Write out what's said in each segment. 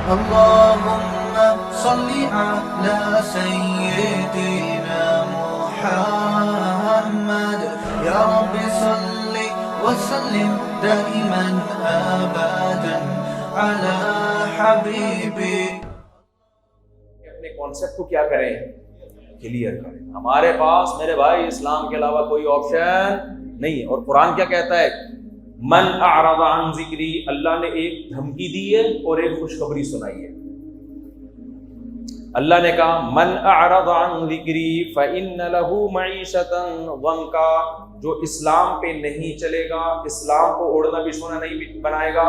اللهم صل على سيدنا محمد يا رب صل وسلم دائما ابدا على حبيبي. اپنے کانسیپٹ کو کیا کریں؟ کلیئر کریں. ہمارے پاس میرے بھائی اسلام کے علاوہ کوئی آپشن نہیں ہے. اور قرآن کیا کہتا ہے؟ من اعرض عن ذکری. اللہ نے ایک دھمکی دی ہے اور ایک خوشخبری سنائی ہے. اللہ نے کہا من اعرض عن ذکری فإن له معیشۃ ضنکا. جو اسلام پہ نہیں چلے گا، اسلام کو اوڑھنا بچھونا نہیں بنائے گا.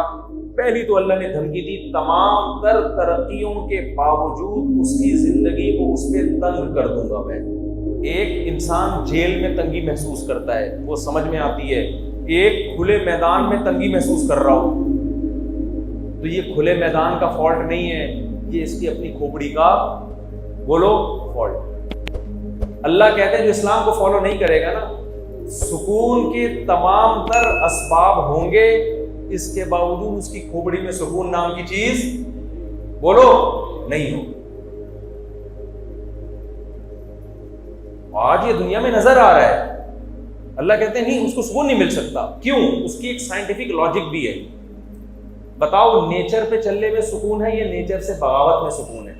پہلی تو اللہ نے دھمکی دی تمام تر ترقیوں کے باوجود اس کی زندگی کو اس پہ تنگ کر دوں گا میں. ایک انسان جیل میں تنگی محسوس کرتا ہے، وہ سمجھ میں آتی ہے. ایک کھلے میدان میں تنگی محسوس کر رہا ہوں تو یہ کھلے میدان کا فالٹ نہیں ہے، یہ اس کی اپنی کھوپڑی کا بولو فالٹ. اللہ کہتے ہیں جو اسلام کو فالو نہیں کرے گا نا، سکون کے تمام تر اسباب ہوں گے، اس کے باوجود اس کی کھوپڑی میں سکون نام کی چیز بولو نہیں ہو. آج یہ دنیا میں نظر آ رہا ہے. اللہ کہتے ہیں نہیں، اس کو سکون نہیں مل سکتا. کیوں؟ اس کی ایک سائنٹیفک لاجک بھی ہے. بتاؤ نیچر پہ چلنے میں سکون ہے یا نیچر سے بغاوت میں سکون ہے؟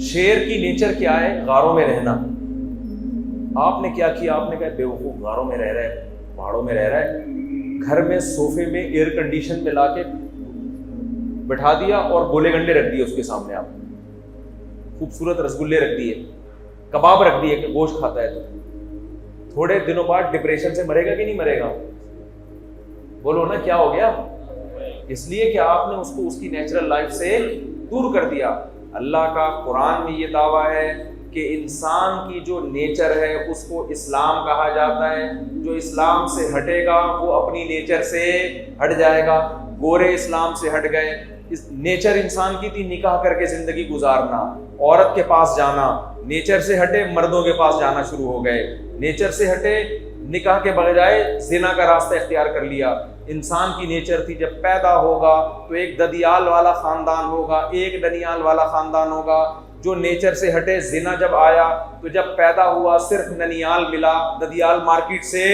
شیر کی نیچر کیا ہے؟ غاروں میں رہنا. آپ نے کیا کیا؟ آپ نے کہا بیوقوف غاروں میں رہ رہا ہے، پہاڑوں میں رہ رہا ہے. گھر میں صوفے میں ایئر کنڈیشن میں لا کے بٹھا دیا اور گولے گنڈے رکھ دیے اس کے سامنے. آپ خوبصورت رسگلے رکھ دیے، کباب رکھ دیے کہ گوشت کھاتا ہے. تو تھوڑے دنوں بعد ڈپریشن سے مرے گا کہ نہیں مرے گا؟ بولو نا کیا ہو گیا؟ اس لیے کہ آپ نے اس کو اس کی نیچرل لائف سے دور کر دیا. اللہ کا قرآن میں یہ دعویٰ ہے کہ انسان کی جو نیچر ہے اس کو اسلام کہا جاتا ہے. جو اسلام سے ہٹے گا وہ اپنی نیچر سے ہٹ جائے گا. گورے اسلام سے ہٹ گئے. اس نیچر انسان کی تھی نکاح کر کے زندگی گزارنا، عورت کے پاس جانا. نیچر سے ہٹے مردوں کے پاس جانا شروع ہو گئے. نیچر سے ہٹے نکاح کے بجائے زنا کا راستہ اختیار کر لیا. انسان کی نیچر تھی جب پیدا ہوگا تو ایک ددیال والا خاندان ہوگا، ایک دنیال والا خاندان ہوگا. جو نیچر سے ہٹے زنا جب آیا تو جب پیدا ہوا صرف ننیال ملا، ددیال مارکیٹ سے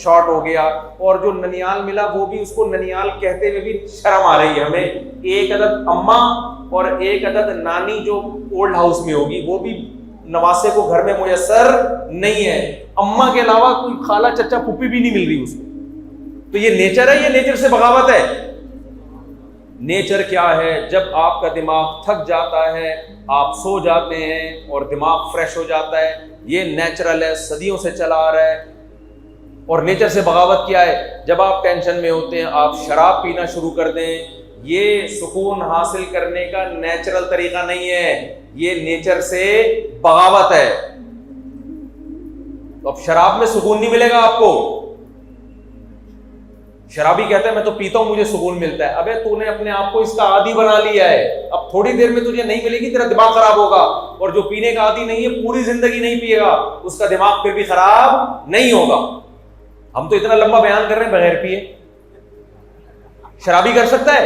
شارٹ ہو گیا. اور جو ننیال ملا وہ بھی اس کو ننیال کہتے ہوئے بھی شرم آ رہی ہے ہمیں. ایک عدد اماں اور ایک عدد نانی جو اولڈ ہاؤس میں ہوگی وہ بھی نواسے کو گھر میں میسر نہیں ہے. اماں کے علاوہ کوئی خالہ چچا پھوپھی بھی نہیں مل رہی اس کو. تو یہ نیچر ہے، یہ نیچر سے بغاوت ہے. نیچر کیا ہے؟ جب آپ کا دماغ تھک جاتا ہے آپ سو جاتے ہیں اور دماغ فریش ہو جاتا ہے. یہ نیچرل ہے، صدیوں سے چلا آ رہا ہے. اور نیچر سے بغاوت کیا ہے؟ جب آپ ٹینشن میں ہوتے ہیں آپ شراب پینا شروع کر دیں. یہ سکون حاصل کرنے کا نیچرل طریقہ نہیں ہے، یہ نیچر سے بغاوت ہے. تو اب شراب میں سکون نہیں ملے گا آپ کو. شرابی کہتا ہے میں تو پیتا ہوں مجھے سکون ملتا ہے. ابے تو نے اپنے آپ کو اس کا عادی بنا لیا ہے. اب تھوڑی دیر میں تجھے نہیں ملے گی، تیرا دماغ خراب ہوگا. اور جو پینے کا عادی نہیں ہے پوری زندگی نہیں پیے گا، اس کا دماغ پھر بھی خراب نہیں ہوگا. ہم تو اتنا لمبا بیان کر رہے ہیں بغیر پیے. شرابی کر سکتا ہے؟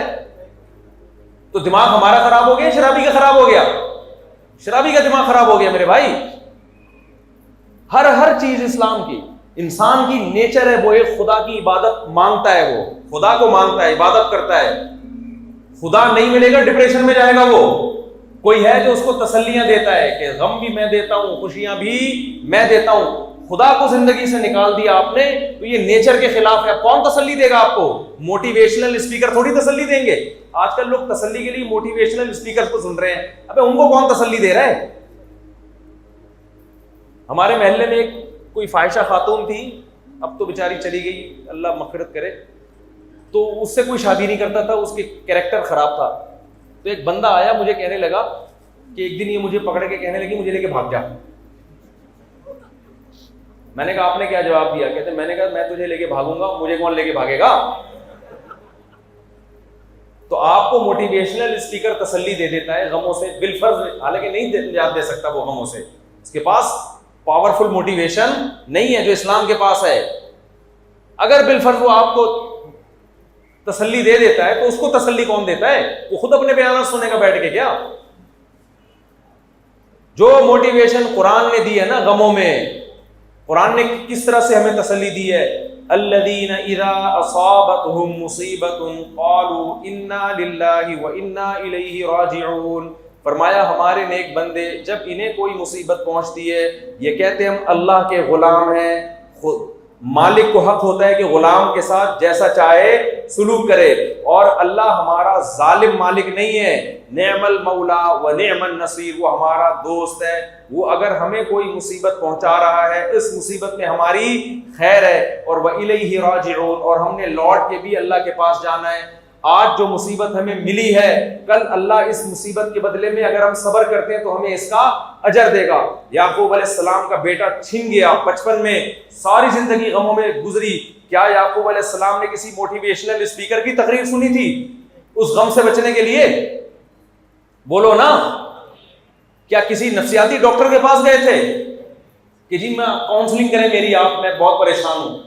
تو دماغ ہمارا خراب ہو گیا، شرابی کا خراب ہو گیا. شرابی کا دماغ خراب ہو گیا میرے بھائی. ہر چیز اسلام کی، انسان کی نیچر ہے وہ ایک خدا کی عبادت مانگتا ہے، وہ خدا کو مانگتا ہے، عبادت کرتا ہے. خدا نہیں ملے گا ڈپریشن میں جائے گا. وہ کوئی ہے جو اس کو تسلیاں دیتا ہے کہ غم بھی میں دیتا ہوں خوشیاں بھی میں دیتا ہوں. خدا کو زندگی سے نکال دیا آپ نے تو یہ نیچر کے خلاف ہے. کون تسلی دے گا آپ کو؟ موٹیویشنل اسپیکر تھوڑی تسلی دیں گے. آج کل لوگ تسلی کے لیے موٹیویشنل اسپیکر کو سن رہے ہیں. ابے ان کو کون تسلی دے رہا ہے؟ ہمارے محلے میں ایک کوئی فاحشہ خاتون تھی، اب تو بیچاری چلی گئی اللہ مغفرت کرے. تو اس سے کوئی شادی نہیں کرتا تھا، اس کے کیریکٹر خراب تھا. تو ایک بندہ آیا مجھے کہنے لگا کہ ایک دن یہ مجھے پکڑ کے کہنے لگی مجھے لے کے بھاگ جا. میں نے کہا آپ نے کیا جواب دیا؟ کہتے میں نے کہا میں تجھے لے کے بھاگوں گا، مجھے کون لے کے بھاگے گا؟ تو آپ کو موٹیویشنل اسپیکر تسلی دے دیتا ہے غموں سے بالفرض، حالانکہ نہیں نجات دے سکتا وہ غموں سے. اس کے پاس پاورفل موٹیویشن نہیں ہے جو اسلام کے پاس ہے. اگر بالفرض وہ آپ کو تسلی دے دیتا ہے تو اس کو تسلی کون دیتا ہے؟ وہ خود اپنے بیانات سنے گا بیٹھ کے کیا؟ جو موٹیویشن قرآن نے دی ہے نا غموں میں، قرآن نے کس طرح سے ہمیں تسلی دی ہے؟ الذین اذا اصابتهم مصیبۃ قالوا انا للہ وانا الیہ راجعون، فرمایا ہمارے نیک بندے جب انہیں کوئی مصیبت پہنچتی ہے یہ کہتے ہیں ہم اللہ کے غلام ہیں، خود مالک کو حق ہوتا ہے کہ غلام کے ساتھ جیسا چاہے سلوک کرے، اور اللہ ہمارا ظالم مالک نہیں ہے، نعم المولا و نعم النصیر، وہ ہمارا دوست ہے، وہ اگر ہمیں کوئی مصیبت پہنچا رہا ہے اس مصیبت میں ہماری خیر ہے، اور وَإِلَيْهِ راجعون، اور ہم نے لوٹ کے بھی اللہ کے پاس جانا ہے۔ آج جو مصیبت ہمیں ملی ہے کل اللہ اس مصیبت کے بدلے میں اگر ہم صبر کرتے ہیں تو ہمیں اس کا اجر دے گا۔ یعقوب علیہ السلام کا بیٹا چھن گیا بچپن میں، ساری زندگی غموں میں گزری، کیا یعقوب علیہ السلام نے کسی موٹیویشنل اسپیکر کی تقریر سنی تھی اس غم سے بچنے کے لیے؟ بولو نا، کیا کسی نفسیاتی ڈاکٹر کے پاس گئے تھے کہ جی میں کاؤنسلنگ کریں میری، آپ میں بہت پریشان ہوں؟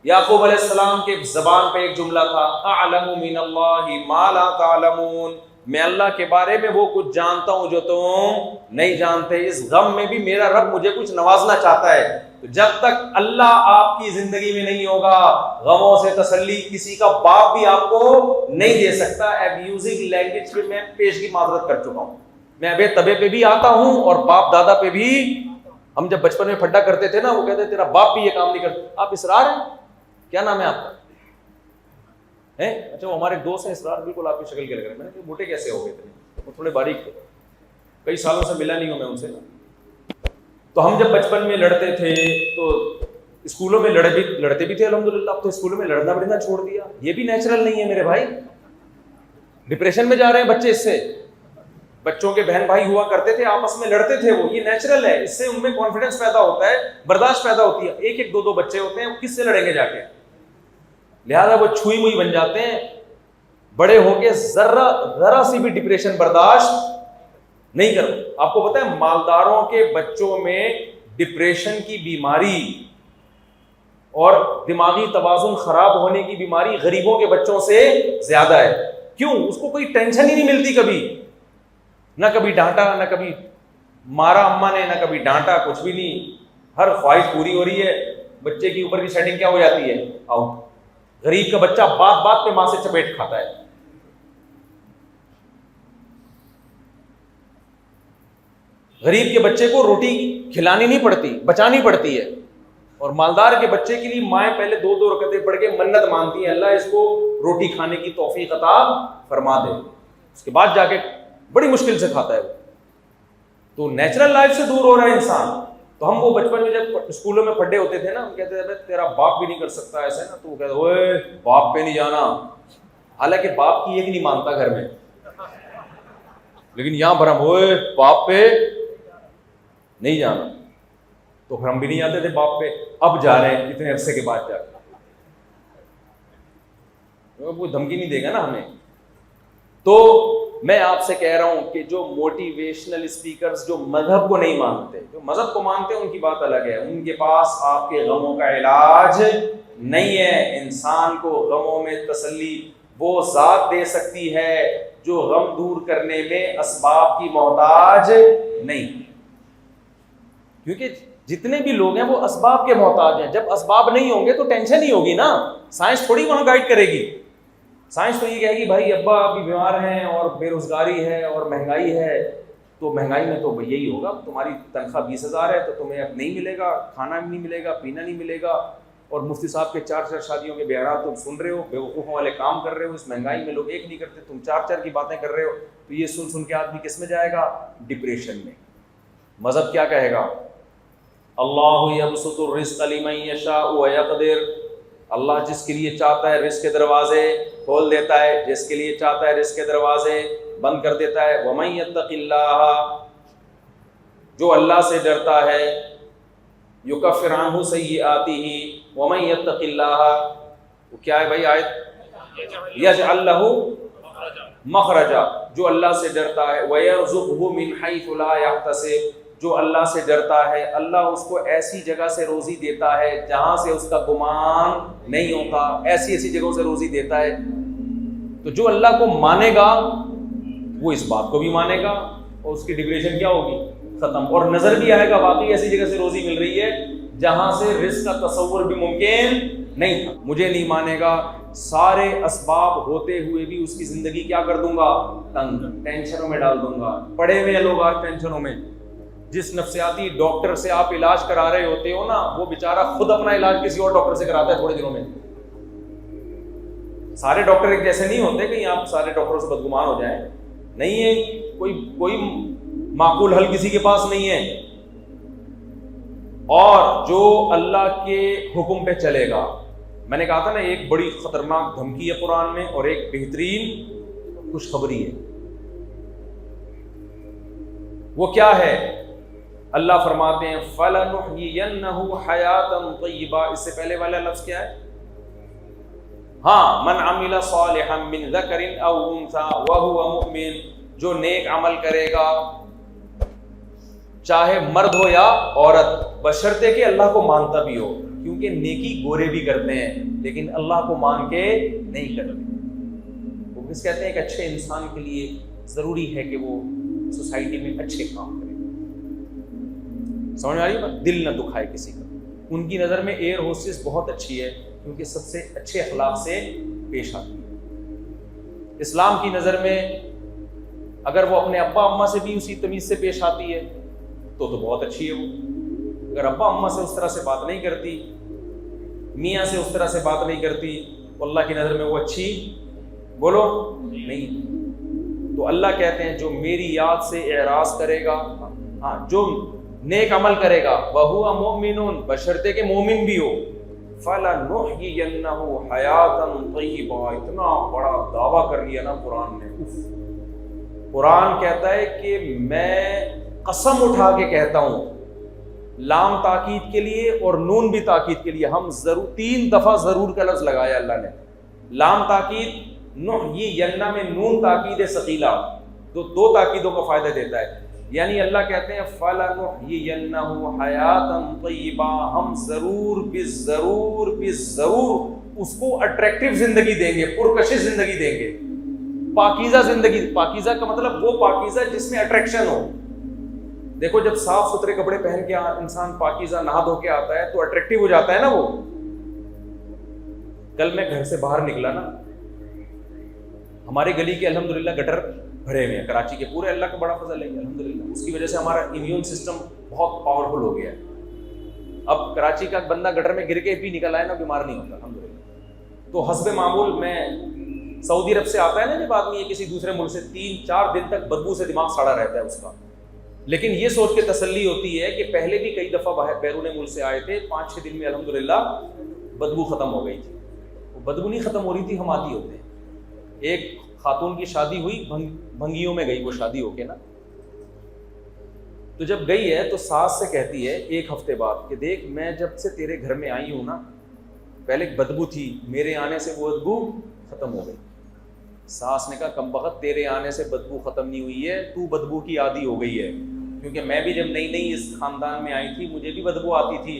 یعقوب علیہ السلام کے زبان پہ ایک جملہ تھا، اعلم من اللہ ما لا تعلمون، میں اللہ کے بارے میں وہ کچھ جانتا ہوں جو تم نہیں جانتے، اس غم میں بھی میرا رب مجھے کچھ نوازنا چاہتا ہے۔ تو جب تک اللہ آپ کی زندگی میں نہیں ہوگا غموں سے تسلی کسی کا باپ بھی آپ کو نہیں دے سکتا۔ ایبیوزنگ لینگویج پہ میں پیشگی معذرت کر چکا ہوں، میں ابے تبے پہ بھی آتا ہوں اور باپ دادا پہ بھی۔ ہم جب بچپن میں پھڈا کرتے تھے نا، وہ کہتے تیرا باپ بھی یہ کام نہیں کرتا۔ آپ اسرار ہیں؟ کیا نام ہے آپ کا؟ اچھا وہ ہمارے دوست ہیں اسرار، بالکل آپ کی شکل کے لگ رہے ہیں۔ میں نے کہا موٹے کیسے ہو گئے تھے؟ وہ تھوڑے باریک تھے، کئی سالوں سے ملا نہیں ہوں میں ان سے نا۔ تو ہم جب بچپن میں لڑتے تھے تو اسکولوں میں لڑتے بھی تھے الحمدللہ، اب تو اسکولوں میں لڑنا بڑنا چھوڑ دیا، یہ بھی نیچرل نہیں ہے میرے بھائی۔ ڈپریشن میں جا رہے ہیں بچے اس سے۔ بچوں کے بہن بھائی ہوا کرتے تھے آپس میں لڑتے تھے، وہ یہ نیچرل ہے، اس سے ان میں کانفیڈنس پیدا ہوتا ہے، برداشت پیدا ہوتی ہے۔ ایک ایک دو دو بچے ہوتے ہیں، وہ کس سے لڑیں گے جا کے؟ لہذا وہ چھوئی موئی بن جاتے ہیں، بڑے ہو کے ذرا سی بھی ڈپریشن برداشت نہیں کرتے۔ آپ کو پتا ہے مالداروں کے بچوں میں ڈپریشن کی بیماری اور دماغی توازن خراب ہونے کی بیماری غریبوں کے بچوں سے زیادہ ہے۔ کیوں؟ اس کو کوئی ٹینشن ہی نہیں ملتی کبھی، نہ کبھی ڈانٹا، نہ کبھی مارا اماں نے، نہ کبھی ڈانٹا، کچھ بھی نہیں، ہر خواہش پوری ہو رہی ہے، بچے کی اوپر کی سیٹنگ کیا ہو جاتی ہے؟ آؤٹ۔ غریب کا بچہ بات بات پہ ماں سے چپیٹ کھاتا ہے۔ غریب کے بچے کو روٹی کھلانی نہیں پڑتی، بچانی پڑتی ہے، اور مالدار کے بچے کے لیے مائیں پہلے دو دو رکعتیں پڑھ کے منت مانگتی ہیں، اللہ اس کو روٹی کھانے کی توفیق عطا فرما دے، اس کے بعد جا کے بڑی مشکل سے کھاتا ہے وہ۔ تو نیچرل لائف سے دور ہو رہا ہے انسان۔ تو ہم وہ بچپن میں جب اسکولوں میں پڑھے ہوتے تھے نا، ہم کہتے تھے تیرا باپ بھی نہیں کر سکتا ایسے نا، تو وہ کہتے اوے باپ پہ نہیں جانا، حالانکہ باپ کی ایک نہیں مانتا گھر میں، لیکن یہاں پر ہم اوے باپ پہ نہیں جانا، تو پھر ہم بھی نہیں جاتے تھے باپ پہ، اب جا رہے ہیں اتنے عرصے کے بعد جا کے، کوئی دھمکی نہیں دے گا نا ہمیں۔ تو میں آپ سے کہہ رہا ہوں کہ جو موٹیویشنل اسپیکرز جو مذہب کو نہیں مانتے، جو مذہب کو مانتے ہیں ان کی بات الگ ہے، ان کے پاس آپ کے غموں کا علاج نہیں ہے۔ انسان کو غموں میں تسلی وہ ذات دے سکتی ہے جو غم دور کرنے میں اسباب کی محتاج نہیں، کیونکہ جتنے بھی لوگ ہیں وہ اسباب کے محتاج ہیں۔ جب اسباب نہیں ہوں گے تو ٹینشن ہی ہوگی نا، سائنس تھوڑی وہاں گائیڈ کرے گی۔ سائنس تو یہ کہے گی بھائی ابا ابھی بیمار ہیں اور بے روزگاری ہے اور مہنگائی ہے، تو مہنگائی میں تو یہی ہوگا، تمہاری تنخواہ 20,000 ہے تو تمہیں اب نہیں ملے گا، کھانا بھی نہیں ملے گا، پینا نہیں ملے گا، اور مفتی صاحب کے 4 شادیوں کے بیانات تم سن رہے ہو، بیوقوفوں والے کام کر رہے ہو، اس مہنگائی میں لوگ ایک نہیں کرتے، تم 4 کی باتیں کر رہے ہو، تو یہ سن کے آدمی کس میں جائے گا؟ ڈپریشن میں۔ مذہب کیا کہے گا؟ اللہ یبسط الرزق لمن یشاء ویقدر، اللہ جس کے لیے چاہتا ہے رزق کے دروازے کھول دیتا ہے، جس کے لیے چاہتا ہے رزق کے دروازے بند کر دیتا ہے۔ ومن یتق اللہ، جو اللہ سے ڈرتا ہے، یکفر عنہ سیئاتہ، ومن یتق اللہ، وہ کیا ہے بھائی آیت؟ یجعل لہ مخرجا، جو اللہ سے ڈرتا ہے، ویرزقہ من حیث لا یحتسب، جو اللہ سے ڈرتا ہے اللہ اس کو ایسی جگہ سے روزی دیتا ہے جہاں سے اس کا گمان نہیں ہوتا، ایسی جگہوں سے روزی دیتا ہے۔ تو جو اللہ کو مانے گا وہ اس بات کو بھی مانے گا اور اس کی ڈپریشن کیا ہوگی؟ ختم. اور نظر بھی آئے گا واقعی ایسی جگہ سے روزی مل رہی ہے جہاں سے رزق کا تصور بھی ممکن نہیں تھا. مجھے نہیں مانے گا، سارے اسباب ہوتے ہوئے بھی اس کی زندگی کیا کر دوں گا؟ تنگ، ٹینشنوں میں ڈال دوں گا. پڑے ہوئے لوگ آج ٹینشنوں میں. جس نفسیاتی ڈاکٹر سے آپ علاج کرا رہے ہوتے ہو نا، وہ بیچارہ خود اپنا علاج کسی اور ڈاکٹر سے کراتا ہے تھوڑے دنوں میں. سارے ڈاکٹر ایک جیسے نہیں ہوتے کہ آپ سارے ڈاکٹروں سے بدگمان ہو جائیں. نہیں ہے، کوئی معقول حل کسی کے پاس نہیں ہے. اور جو اللہ کے حکم پہ چلے گا، میں نے کہا تھا نا ایک بڑی خطرناک دھمکی ہے قرآن میں اور ایک بہترین خوشخبری ہے. وہ کیا ہے؟ اللہ فرماتے ہیں فَلَنُحْيِيَنَّهُ حَيَاةً طَيِّبَةً. اس سے پہلے والا لفظ کیا ہے؟ ہاں، من عمل صالحا من ذکر او انثى وهو مؤمن. جو نیک عمل کرے گا چاہے مرد ہو یا عورت، بشرطے کہ اللہ کو مانتا بھی ہو. کیونکہ نیکی گورے بھی کرتے ہیں لیکن اللہ کو مان کے نہیں کرتے. وہ کس کہتے ہیں کہ اچھے انسان کے لیے ضروری ہے کہ وہ سوسائٹی میں اچھے کام کرے. سمجھ میں آ رہی ہے؟ دل نہ دکھائے کسی کا. ان کی نظر میں ایئر ہوسٹس بہت اچھی ہے کیونکہ سب سے اچھے اخلاق سے پیش آتی ہے. اسلام کی نظر میں اگر وہ اپنے ابا اماں سے بھی اسی تمیز سے پیش آتی ہے تو بہت اچھی ہے. وہ اگر ابا اماں سے اس طرح سے بات نہیں کرتی، میاں سے اس طرح سے بات نہیں کرتی، تو اللہ کی نظر میں وہ اچھی بولو نہیں. تو اللہ کہتے ہیں جو میری یاد سے اعراض کرے گا، ہاں جو نیک عمل کرے گا، وَهُوَ مُؤْمِنٌ، بشرطے کہ مومن بھی ہو، فَلَنُحْيِيَنَّهُ حَيَاةً طَيِّبَةً. اتنا بڑا دعویٰ کر لیا نا قرآن نے. قرآن کہتا ہے کہ میں قسم اٹھا کے کہتا ہوں، لام تاکید کے لیے اور نون بھی تاکید کے لیے. ہم ضرور 3 دفعہ ضرور کا لفظ لگایا اللہ نے. لام تاکید، نحیینہ میں نون تاکید ثقیلہ، تو 2 تاکیدوں کا فائدہ دیتا ہے. یعنی اللہ کہتے ہیں فَلَنُحْيِيَنَّهُ حَيَاةً طَيِّبَةً، ہم ضرور اس کو اٹریکٹیو زندگی دیں گے، پرکشش زندگی دیں گے، پاکیزہ زندگی. پاکیزہ کا مطلب وہ پاکیزہ جس میں اٹریکشن ہو. دیکھو جب صاف ستھرے کپڑے پہن کے انسان پاکیزہ نہا دھو کے آتا ہے تو اٹریکٹیو ہو جاتا ہے نا وہ. کل میں گھر سے باہر نکلا نا، ہماری گلی کے الحمدللہ گٹر بھرے ہوئے ہیں کراچی کے پورے. اللہ کا بڑا فضل ہے الحمدللہ. اس کی وجہ سے ہمارا امیون سسٹم بہت پاورفل ہو گیا ہے. اب کراچی کا بندہ گٹر میں گر کے بھی نکل آئے نا بیمار نہیں ہوتا الحمدللہ. تو حسب معمول میں سعودی عرب سے آتا ہے نا جب آدمی کسی دوسرے ملک سے، 3-4 دن تک بدبو سے دماغ سڑا رہتا ہے اس کا. لیکن یہ سوچ کے تسلی ہوتی ہے کہ پہلے بھی کئی دفعہ باہر بیرون ملک سے آئے تھے، 5-6 دن میں الحمدللہ بدبو ختم ہو گئی تھی. وہ بدبو نہیں ختم ہو رہی تھی، ہم آتی ہوتے ہیں. ایک خاتون کی شادی ہوئی، بھنگیوں میں گئی وہ شادی ہو کے نا. تو جب گئی ہے تو ساس سے کہتی ہے 1 ہفتے بعد کہ دیکھ میں جب سے تیرے گھر میں آئی ہوں نا، پہلے ایک بدبو تھی، میرے آنے سے وہ بدبو ختم ہو گئی. ساس نے کہا کم بخت تیرے آنے سے بدبو ختم نہیں ہوئی ہے، تو بدبو کی عادی ہو گئی ہے. کیونکہ میں بھی جب نئی اس خاندان میں آئی تھی مجھے بھی بدبو آتی تھی،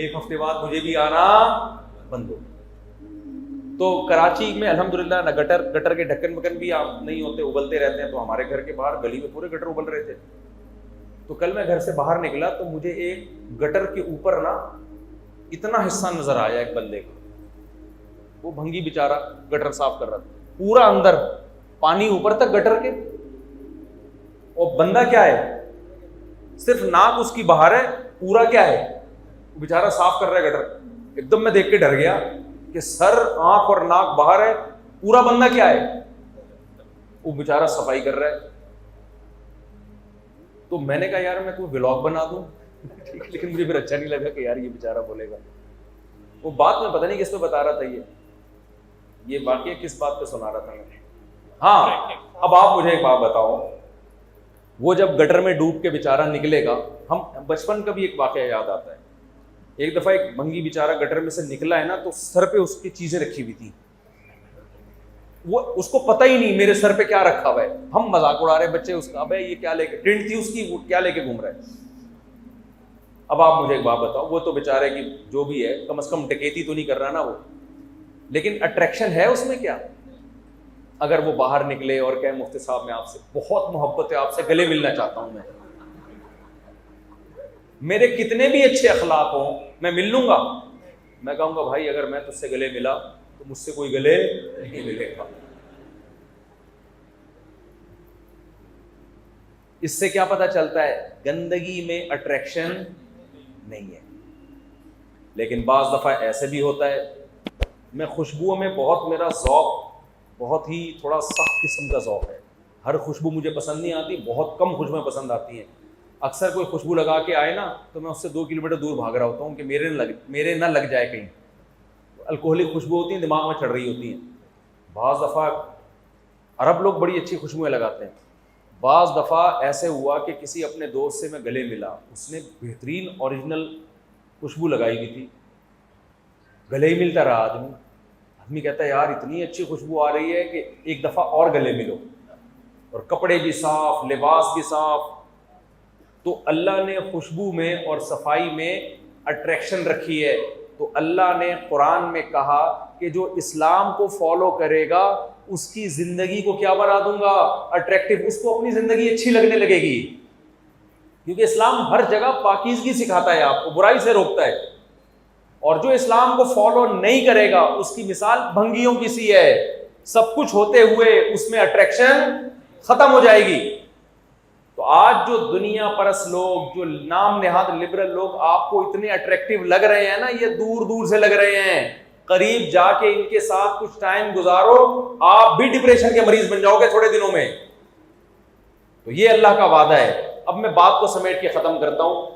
1 ہفتے بعد مجھے بھی آنا بند ہو. تو کراچی میں الحمدللہ نہ گٹر کے ڈھکن مکن بھی نہیں ہوتے، ابلتے رہتے ہیں. تو ہمارے گھر کے باہر گلی میں پورے گٹر ابل رہے تھے. تو کل میں گھر سے باہر نکلا تو مجھے ایک گٹر کے اوپر نا اتنا حصہ نظر آیا ایک بندے کا. وہ بھنگی بیچارہ گٹر صاف کر رہا تھا، پورا اندر پانی اوپر تک گٹر کے. اور بندہ کیا ہے، صرف ناک اس کی باہر ہے، پورا کیا ہے وہ بیچارہ صاف کر رہا ہے گٹر. ایک دم میں دیکھ کے ڈر گیا کہ سر، آنکھ اور ناک باہر ہے، پورا بندہ کیا ہے وہ بیچارہ صفائی کر رہا ہے. تو میں نے کہا یار میں کوئی ولاگ بنا دوں لیکن مجھے پھر اچھا نہیں لگا کہ یار یہ بیچارہ بولے گا. وہ بات میں پتہ نہیں کس پہ بتا رہا تھا، یہ واقعہ کس بات پہ سنا رہا تھا میں. ہاں اب آپ مجھے ایک بات بتاؤ، وہ جب گٹر میں ڈوب کے بیچارہ نکلے گا، ہم بچپن کا بھی ایک واقعہ یاد آتا ہے. ایک دفعہ ایک بھنگی بیچارہ گٹر میں سے نکلا ہے نا تو سر پہ اس کی چیزیں رکھی ہوئی تھی. وہ اس کو پتہ ہی نہیں میرے سر پہ کیا رکھا ہوا ہے. ہم مذاق اڑا رہے بچے اس کا، ابے یہ کیا لے کے، ٹرنٹ تھی اس کی، وہ کیا لے کے گھوم رہا ہے. اب آپ مجھے ایک بات بتاؤ، وہ تو بیچارے کی جو بھی ہے کم از کم ڈکیتی تو نہیں کر رہا نا وہ، لیکن اٹریکشن ہے اس میں کیا؟ اگر وہ باہر نکلے اور کہے مفتی صاحب میں آپ سے بہت محبت ہے، آپ سے گلے ملنا چاہتا ہوں، میرے کتنے بھی اچھے اخلاق ہوں میں مل لوں گا؟ میں کہوں گا بھائی اگر میں تجھ سے گلے ملا تو مجھ سے کوئی گلے نہیں ملے گا۔ اس سے کیا پتہ چلتا ہے؟ گندگی میں اٹریکشن نہیں ہے۔ لیکن بعض دفعہ ایسے بھی ہوتا ہے، میں خوشبوؤں میں بہت، میرا ذوق بہت ہی تھوڑا سخت قسم کا ذوق ہے، ہر خوشبو مجھے پسند نہیں آتی، بہت کم خوشبوئیں پسند آتی ہیں۔ اکثر کوئی خوشبو لگا کے آئے نا تو میں اس سے 2 کلومیٹر دور بھاگ رہا ہوتا ہوں کہ میرے نہ لگ جائے کہیں۔ الکوہلک خوشبو ہوتی ہیں، دماغ میں چڑھ رہی ہوتی ہیں۔ بعض دفعہ عرب لوگ بڑی اچھی خوشبوئیں لگاتے ہیں، بعض دفعہ ایسے ہوا کہ کسی اپنے دوست سے میں گلے ملا، اس نے بہترین اوریجنل خوشبو لگائی ہوئی تھی، گلے ہی ملتا رہا آدمی کہتا ہے یار اتنی اچھی خوشبو آ رہی ہے کہ ایک دفعہ اور گلے ملو، اور کپڑے بھی صاف، لباس بھی صاف۔ تو اللہ نے خوشبو میں اور صفائی میں اٹریکشن رکھی ہے، تو اللہ نے قرآن میں کہا کہ جو اسلام کو فالو کرے گا اس کی زندگی کو کیا بنا دوں گا؟ اٹریکٹیو، اس کو اپنی زندگی اچھی لگنے لگے گی، کیونکہ اسلام ہر جگہ پاکیزگی سکھاتا ہے، آپ کو برائی سے روکتا ہے۔ اور جو اسلام کو فالو نہیں کرے گا اس کی مثال بھنگیوں کی سی ہے، سب کچھ ہوتے ہوئے اس میں اٹریکشن ختم ہو جائے گی۔ تو آج جو دنیا پرست لوگ، جو نام نہاد لبرل لوگ آپ کو اتنے اٹریکٹیو لگ رہے ہیں نا، یہ دور دور سے لگ رہے ہیں، قریب جا کے ان کے ساتھ کچھ ٹائم گزارو، آپ بھی ڈپریشن کے مریض بن جاؤ گے تھوڑے دنوں میں۔ تو یہ اللہ کا وعدہ ہے۔ اب میں بات کو سمیٹ کے ختم کرتا ہوں۔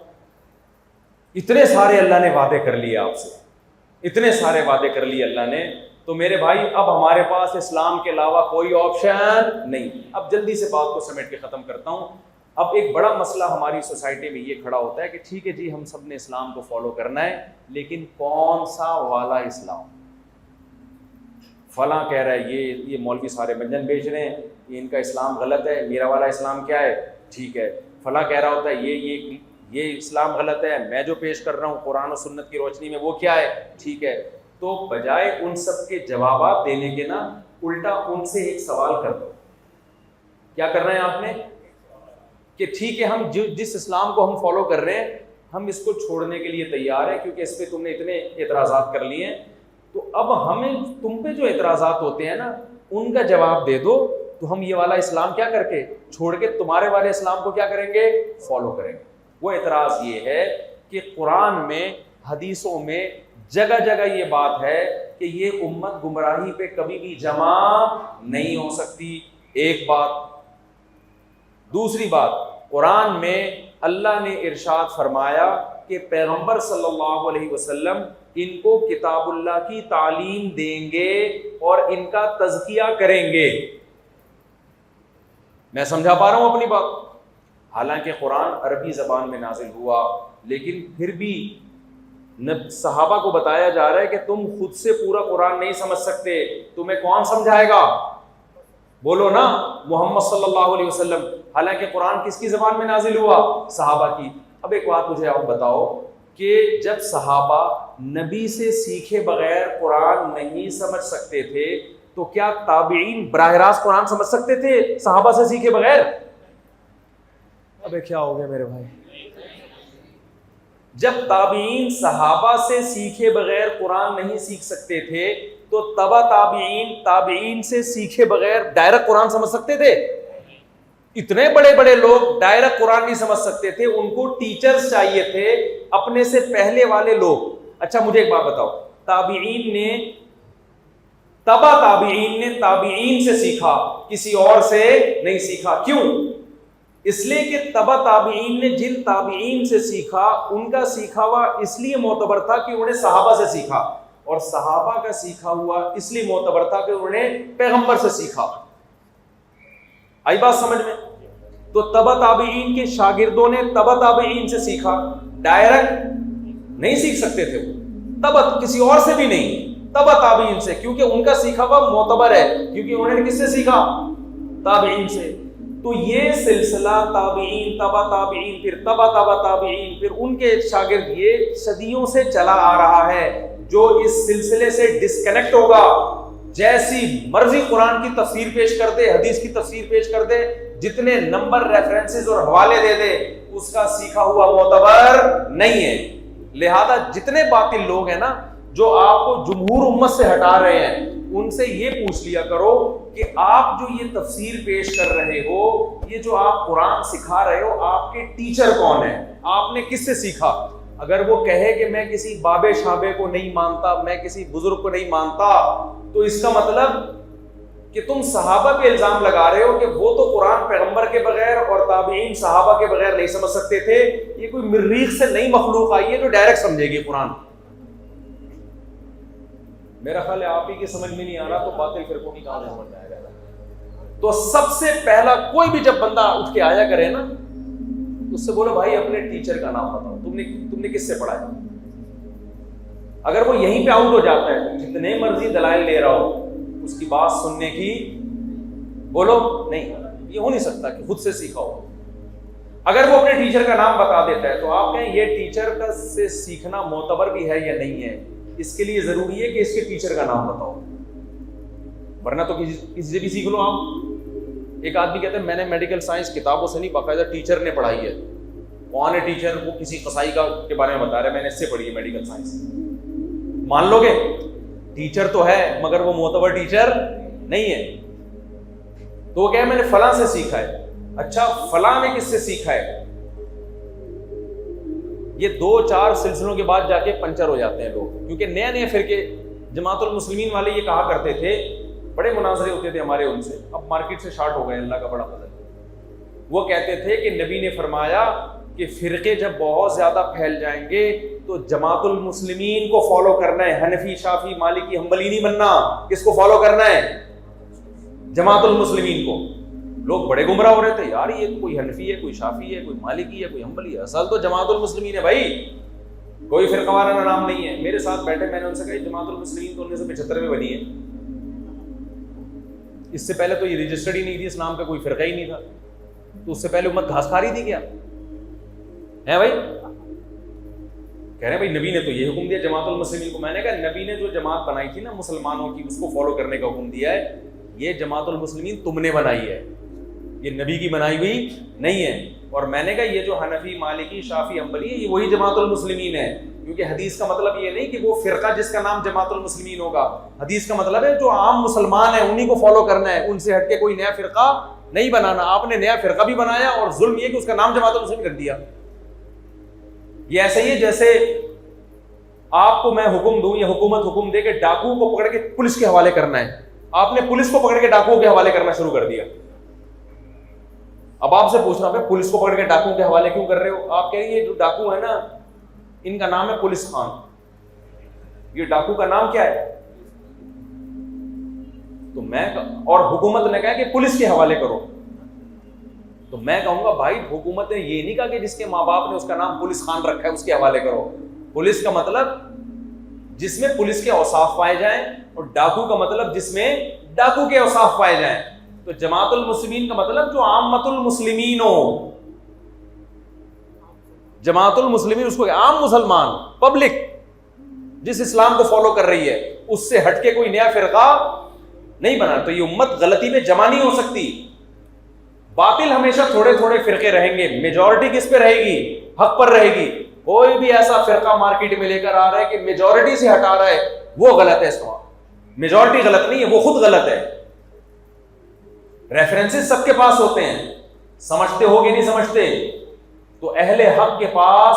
اتنے سارے اللہ نے وعدے کر لیے آپ سے، اتنے سارے وعدے کر لیے اللہ نے، تو میرے بھائی اب ہمارے پاس اسلام کے علاوہ کوئی آپشن نہیں۔ اب جلدی سے بات کو سمیٹ کے ختم کرتا ہوں۔ اب ایک بڑا مسئلہ ہماری سوسائٹی میں یہ کھڑا ہوتا ہے کہ ٹھیک ہے جی ہم سب نے اسلام کو فالو کرنا ہے، لیکن کون سا والا اسلام؟ فلاں کہہ رہا ہے یہ مولوی سارے منجن بیچ رہے ہیں، یہ ان کا اسلام غلط ہے، میرا والا اسلام کیا ہے؟ ٹھیک ہے۔ فلاں کہہ رہا ہوتا ہے یہ اسلام غلط ہے، میں جو پیش کر رہا ہوں قرآن و سنت کی روشنی میں وہ کیا ہے؟ ٹھیک ہے۔ تو بجائے ان سب کے جوابات دینے کے نا، الٹا ان سے ایک سوال کر دو۔ کیا کر رہے ہیں آپ نے؟ کہ ٹھیک ہے ہم جس اسلام کو ہم فالو کر رہے ہیں ہم اس کو چھوڑنے کے لیے تیار ہیں، کیونکہ اس پہ تم نے اتنے اعتراضات کر لیے ہیں، تو اب ہمیں تم پہ جو اعتراضات ہوتے ہیں نا ان کا جواب دے دو، تو ہم یہ والا اسلام کیا کر کے چھوڑ کے تمہارے والے اسلام کو کیا کریں گے؟ فالو کریں گے۔ وہ اعتراض یہ ہے کہ قرآن میں، حدیثوں میں جگہ جگہ یہ بات ہے کہ یہ امت گمراہی پہ کبھی بھی جمع نہیں ہو سکتی، ایک بات۔ دوسری بات، قرآن میں اللہ نے ارشاد فرمایا کہ پیغمبر صلی اللہ علیہ وسلم ان کو کتاب اللہ کی تعلیم دیں گے اور ان کا تزکیہ کریں گے۔ میں سمجھا پا رہا ہوں اپنی بات؟ حالانکہ قرآن عربی زبان میں نازل ہوا، لیکن پھر بھی صحابہ کو بتایا جا رہا ہے کہ تم خود سے پورا قرآن نہیں سمجھ سکتے، تمہیں کون سمجھائے گا؟ بولو نا، محمد صلی اللہ علیہ وسلم۔ حالانکہ قرآن کس کی زبان میں نازل ہوا؟ صحابہ کی۔ اب ایک بات مجھے آپ بتاؤ کہ جب صحابہ نبی سے سیکھے بغیر قرآن نہیں سمجھ سکتے تھے تو کیا تابعین براہ راست قرآن سمجھ سکتے تھے صحابہ سے سیکھے بغیر؟ ابے کیا ہو گیا میرے بھائی؟ جب تابعین صحابہ سے سیکھے بغیر قرآن نہیں سیکھ سکتے تھے تو تبع تابعین سے سیکھے بغیر ڈائریکٹ قرآن سمجھ سکتے تھے؟ اتنے بڑے بڑے لوگ ڈائریکٹ قرآن نہیں سمجھ سکتے تھے، ان کو ٹیچرز چاہیے تھے، اپنے سے پہلے والے لوگ۔ اچھا مجھے ایک بات بتاؤ، تبع تابعین نے تابعین سے سیکھا، کسی اور سے نہیں سیکھا۔ کیوں؟ اس لیے کہ تبع تابعین نے جن تابعین سے سیکھا ان کا سیکھا ہوا اس لیے معتبر تھا کہ انہوں نے صحابہ سے سیکھا، اور صحابہ کا سیکھا ہوا اس لیے معتبر تھا کہ انہوں نے پیغمبر سے سیکھا۔ آئی بات سمجھ میں؟ تو تبع تابعین کے شاگردوں نے تبع تابعین سے سیکھا، ڈائریکٹ نہیں سیکھ سکتے تھے وہ، تبع کسی اور سے بھی نہیں، تبع تابعین سے، کیونکہ ان کا سیکھا ہوا معتبر ہے، کیونکہ انہوں نے کس سے سیکھا؟ تابعین سے۔ تو یہ سلسلہ تابعین، تبع تابعین، پھر تبع تابعین، پھر ان کے شاگرد، یہ صدیوں سے چلا آ رہا ہے۔ جو اس سلسلے سے ڈسکنیکٹ ہوگا جیسی مرضی قرآن کی تفسیر پیش کر دے, حدیث کی تفسیر پیش کر دے, جتنے نمبر ریفرنسز اور حوالے دے دے, اس کا سیکھا ہوا معتبر نہیں ہے. لہذا جتنے باطل لوگ ہیں نا جو آپ کو جمہور امت سے ہٹا رہے ہیں, ان سے یہ پوچھ لیا کرو کہ آپ جو یہ تفسیر پیش کر رہے ہو, یہ جو آپ قرآن سکھا رہے ہو, آپ کے ٹیچر کون ہیں, آپ نے کس سے سیکھا. اگر وہ کہے کہ میں کسی بابے شابے کو نہیں مانتا, میں کسی بزرگ کو نہیں مانتا, تو اس کا مطلب کہ تم صحابہ پہ الزام لگا رہے ہو کہ وہ تو قرآن پیغمبر کے بغیر اور تابعین صحابہ کے بغیر نہیں سمجھ سکتے تھے, یہ کوئی مریخ سے نئی مخلوق آئی ہے جو ڈائریکٹ سمجھے گی قرآن. میرا خیال ہے آپ ہی کی سمجھ میں نہیں آ رہا تو باطل فرقوں کی کہاں سمجھ میں آئے گا. تو سب سے پہلا کوئی بھی جب بندہ اٹھ کے آیا کرے نا, اس سے بولو بھائی اپنے ٹیچر کا نام بتاؤ, تم نے کس سے پڑھا ہے. اگر وہ یہیں پہ آؤٹ ہو جاتا ہے, جتنے مرضی دلائل لے رہا ہو, اس کی بات سننے کی بولو نہیں, یہ ہو نہیں سکتا کہ خود سے سیکھا ہو. اگر وہ اپنے ٹیچر کا نام بتا دیتا ہے تو آپ کہیں یہ ٹیچر کا سے سیکھنا معتبر بھی ہے یا نہیں ہے. اس کے لیے ضروری ہے کہ اس کے ٹیچر کا نام بتاؤ, ورنہ تو کسی سے بھی سیکھ لو آپ. ایک آدمی کہتا ہے میں نے میڈیکل سائنس کتابوں سے نہیں, باقاعدہ ٹیچر نے پڑھائی ہے. کون ہے ٹیچر؟ وہ کسی قصائی کے بارے میں بتا رہا ہے, میں نے اس سے پڑھی ہے میڈیکل سائنس. مان لو گے ٹیچر تو ہے مگر وہ معتبر ٹیچر نہیں ہے. تو وہ کہے میں نے فلاں سے سیکھا ہے. اچھا فلاں نے کس سے سیکھا ہے؟ یہ 2-4 سلسلوں کے بعد جا کے پنچر ہو جاتے ہیں لوگ, کیونکہ نئے فرقے. جماعت المسلمین والے یہ کہا کرتے تھے, بڑے مناظرے ہوتے تھے ہمارے ان سے, اب مارکیٹ سے شارٹ ہو گئے, اللہ کا بڑا فضل. وہ کہتے تھے کہ نبی نے فرمایا کہ فرقے جب بہت زیادہ پھیل جائیں گے تو جماعت المسلمین کو فالو کرنا ہے, حنفی شافی مالکی حنبلی نہیں بننا. کس کو فالو کرنا ہے؟ جماعت المسلمین کو. لوگ بڑے گمراہ ہو رہے تھے, یار یہ کوئی حنفی ہے, کوئی شافی ہے, کوئی مالکی ہے, کوئی حنبلی ہے. اصل تو جماعت المسلمین ہے بھائی, کوئی فرقہ وارانہ نام نہیں ہے. میرے ساتھ بیٹھے, میں نے ان سے کہا جماعت المسلمین تو 1975 میں بنی ہے, اس سے پہلے تو یہ رجسٹرڈ ہی نہیں تھی, اس نام کا کوئی فرقہ ہی نہیں تھا. تو اس سے پہلے امت گھاس کھا رہی تھی کیا ہے بھائی؟ کہہ رہے ہیں بھائی نبی نے تو یہ حکم دیا جماعت المسلمین کو. میں نے کہا نبی نے جو جماعت بنائی تھی نا مسلمانوں کی, اس کو فالو کرنے کا حکم دیا ہے. یہ جماعت المسلمین تم نے بنائی ہے, یہ نبی کی بنائی ہوئی نہیں ہے. اور میں نے کہا یہ جو حنفی مالکی شافی حنبلی ہے یہ وہی جماعت المسلمین ہے, کیونکہ حدیث کا مطلب یہ نہیں کہ وہ فرقہ جس کا نام جماعت المسلمین ہوگا. حدیث کا مطلب ہے جو عام مسلمان ہیں انہی کو فالو کرنا ہے, ان سے ہٹ کے کوئی نیا فرقہ نہیں بنانا. آپ نے نیا فرقہ بھی بنایا اور ظلم یہ کہ اس کا نام جماعت المسلمین کر دیا. یہ ایسے ہی ہے جیسے آپ کو میں حکم دوں یا حکومت حکم دے کہ ڈاکو کو پکڑ کے پولیس کے حوالے کرنا ہے, آپ نے پولیس کو پکڑ کے ڈاکوؤں کے حوالے کرنا شروع کر دیا. اب آپ سے پوچھ رہا ہوں پولیس کو پکڑ کے ڈاکوؤں کے حوالے کیوں کر رہے ہو؟ آپ کہہ رہے ہیں یہ جو ڈاکو ہے نا ان کا نام ہے پولیس خان. یہ ڈاکو کا نام کیا ہے؟ تو میں اور حکومت نے کہا کہ پولیس کے حوالے کرو. تو میں کہوں گا بھائی حکومت نے یہ نہیں کہا کہ جس کے ماں باپ نے اس کا نام پولیس خان رکھا ہے اس کے حوالے کرو. پولیس کا مطلب جس میں پولیس کے اوصاف پائے جائیں, اور ڈاکو کا مطلب جس میں ڈاکو کے اوصاف پائے جائیں. تو جماعت المسلمین کا مطلب جو عامت المسلمین ہو. جماعت المسلمین اس کو عام مسلمان, پبلک جس اسلام کو فالو کر رہی ہے, اس سے ہٹ کے کوئی نیا فرقہ نہیں بنا. تو یہ امت غلطی میں جمع نہیں ہو سکتی. باطل ہمیشہ تھوڑے تھوڑے فرقے رہیں گے, میجورٹی کس پہ رہے گی؟ حق پر رہے گی. کوئی بھی ایسا فرقہ مارکیٹ میں لے کر آ رہا ہے کہ میجورٹی سے ہٹا رہا ہے, وہ غلط ہے. اس کا میجورٹی غلط نہیں ہے, وہ خود غلط ہے. ریفرنسز سب کے پاس ہوتے ہیں, سمجھتے ہو کہ نہیں سمجھتے؟ تو اہل حق کے پاس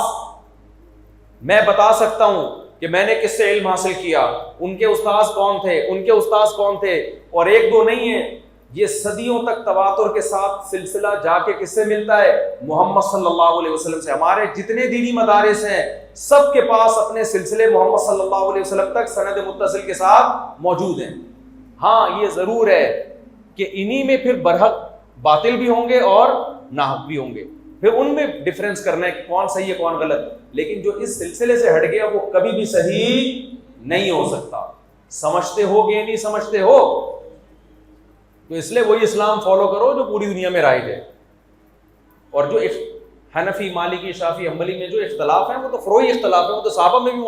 میں بتا سکتا ہوں کہ میں نے کس سے علم حاصل کیا, ان کے استاذ کون تھے, ان کے استاذ کون تھے. اور ایک دو نہیں ہے, یہ صدیوں تک تواتر کے ساتھ سلسلہ جا کے کس سے ملتا ہے؟ محمد صلی اللہ علیہ وسلم سے. ہمارے جتنے دینی مدارس ہیں سب کے پاس اپنے سلسلے محمد صلی اللہ علیہ وسلم تک سند متصل کے ساتھ موجود ہیں. ہاں یہ ضرور ہے کہ انہی میں پھر برحق باطل بھی ہوں گے اور ناحق بھی ہوں گے, پھر ان میں ڈفرینس کرنا ہے کہ کون صحیح ہے کون غلط. لیکن جو اس سلسلے سے ہٹ گیا وہ کبھی بھی صحیح نہیں ہو سکتا. سمجھتے ہو کہ نہیں سمجھتے ہو؟ تو اس لیے وہی اسلام فالو کرو جو پوری دنیا میں رائج ہے. اور جو حنفی مالکی شافی حنبلی میں جو اختلاف ہیں وہ تو فروعی اختلاف ہیں, وہ تو صحابہ میں بھی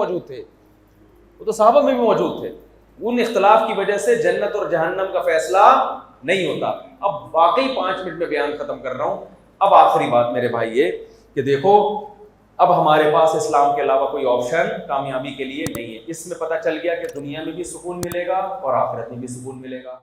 موجود تھے, ان اختلاف کی وجہ سے جنت اور جہنم کا فیصلہ نہیں ہوتا. اب واقعی 5 منٹ میں بیان ختم کر رہا ہوں. اب آخری بات میرے بھائی یہ کہ دیکھو اب ہمارے پاس اسلام کے علاوہ کوئی آپشن کامیابی کے لیے نہیں ہے. اس میں پتہ چل گیا کہ دنیا میں بھی سکون ملے گا اور آخرت میں بھی سکون ملے گا.